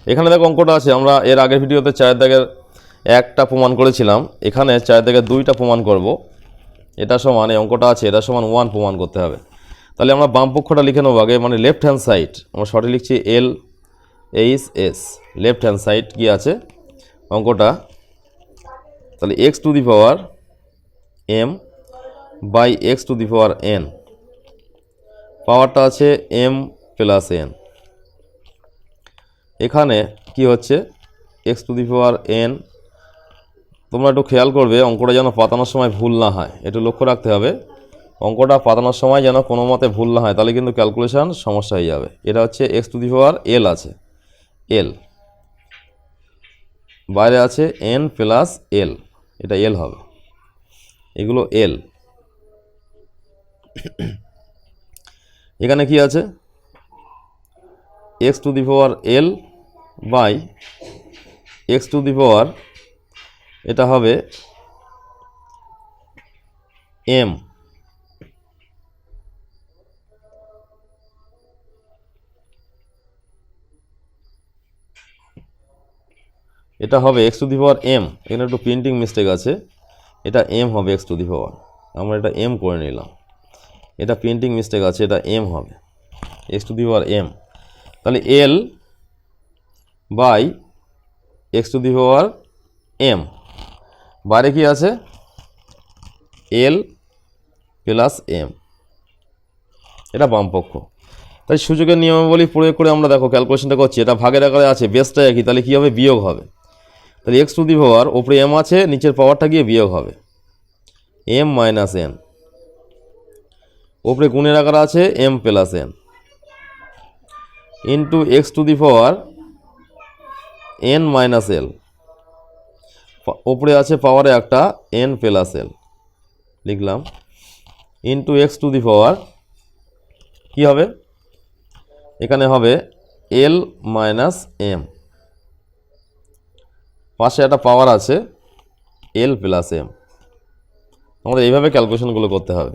এখানে দেখো অঙ্কটা আছে, আমরা এর আগের ভিডিওতে 4 দাগের একটা প্রমাণ করেছিলাম, এখানে 4 দাগের 2টা প্রমাণ করব। এটা সমান, এই অঙ্কটা আছে, এটা সমান 1 প্রমাণ করতে হবে। তাহলে আমরা বাম পক্ষটা লিখে নেবো আগে, মানে লেফট হ্যান্ড সাইড আমরা শর্টে লিখছি LHS। লেফট হ্যান্ড সাইড কি আছে অঙ্কটা, তাহলে x⁴m বাই x⁴n, পাওয়ারটা আছে m প্লাস n। এখানে কি হচ্ছে x⁴n, তোমরা একটু খেয়াল করবে অঙ্কটা যেন পাতানোর সময় ভুল না হয়, একটু লক্ষ্য রাখতে হবে। অঙ্কটা পাতানোর সময় যেন কোনো মতে ভুল না হয়, তাহলে কিন্তু ক্যালকুলেশন সমস্যা হয়ে যাবে। এটা হচ্ছে x⁴l আছে, l বাইরে আছে n প্লাস l, এটা l হবে, এগুলো l। এখানে কি আছে x⁴l বাই x⁴, এটা হবে m, এটা হবে x⁴m। এখানে একটু প্রিন্টিং মিস্টেক আছে, এটা m হবে x⁴, আমরা এটা m করে নিলাম, এটা প্রিন্টিং মিস্টেক আছে, এটা m হবে x⁴m। তাহলে l বাই x⁴m, বাইরে কি আছে l প্লাস m, এটা বামপক্ষ। তাই সূচকের নিয়মাবলী প্রয়োগ করে আমরা দেখো ক্যালকুলেশনটা করছি, এটা ভাগের আকারে আছে, বেসটা একই, তাহলে কী হবে বিয়োগ হবে। তাহলে x⁴, ওপরে m আছে, নিচের পাওয়ারটা গিয়ে বিয়োগ হবে m মাইনাস n, ওপরে গুণের আকারে আছে m plus n into x⁴n minus l, ওপরে আছে পাওয়ারে একটা n প্লাস l লিখলাম, ইন্টু x⁴, কী হবে এখানে হবে l মাইনাস m, পাশে একটা পাওয়ার আছে l প্লাস m। আমাদের এইভাবে ক্যালকুলেশনগুলো করতে হবে।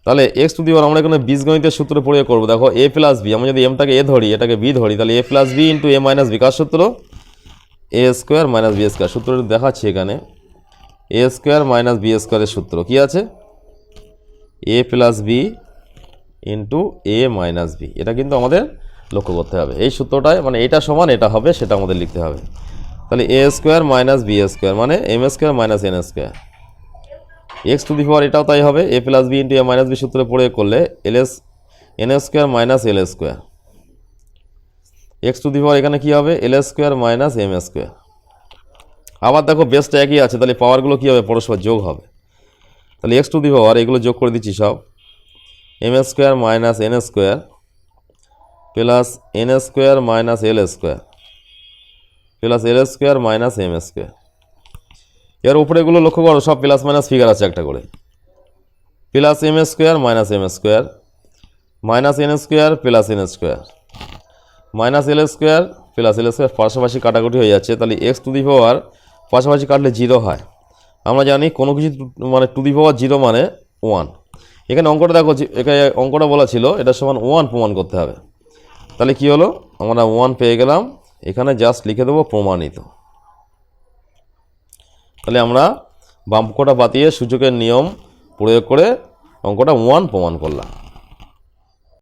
তাহলে x⁴ আমরা এখানে বীজগণিতের সূত্র প্রয়োগ করবো। দেখো a প্লাস বি, আমরা যদি এমটাকে a ধরি, এটাকে b ধরি, তাহলে a plus B into a minus B, কার সূত্র a square minus B square. সূত্রটা দেখাচ্ছি এখানে, a স্কোয়ার মাইনাস বি স্কোয়ারের সূত্র কী আছে a plus B into a minus B, এটা কিন্তু আমাদের লক্ষ্য করতে হবে। এই সূত্রটায় মানে এটা সমান এটা হবে, সেটা আমাদের লিখতে হবে। তাহলে a square minus B square মানে m square minus n square, x⁴ এটাও তাই হবে, a plus B into a minus B সূত্রে প্রয়োগ করলে n square minus l square, x⁴ এখানে কি হবে l square minus m square. আবার দেখো বেসটা একই আছে, তাহলে পাওয়ারগুলো কী হবে পরস্পর যোগ হবে। তাহলে x⁴ এগুলো যোগ করে দিচ্ছি সব, m square minus n square plus n square minus l square plus l square minus m square. এর উপরে এগুলো লক্ষ্য করো, সব প্লাস মাইনাস ফিগার আছে একটা করে, plus m square minus m square minus n square plus n square minus l square plus l square, পাশাপাশি কাটাকুটি হয়ে যাচ্ছে। তাহলে x⁴ পাশাপাশি কাটলে 0 হয়। আমরা জানি কোনো কিছু মানে টু দি পাওয়ার 0 মানে 1। এখানে অঙ্কটা দেখো, এখানে অঙ্কটা বলা ছিল এটা সমান 1 প্রমাণ করতে হবে। তাহলে কি হলো, আমরা 1 পেয়ে গেলাম, এখানে জাস্ট লিখে দেবো প্রমাণিত। তাহলে আমরা বামপক্ষটা বাতিয়ে সূচকের নিয়ম প্রয়োগ করে অঙ্কটা 1 প্রমাণ করলাম।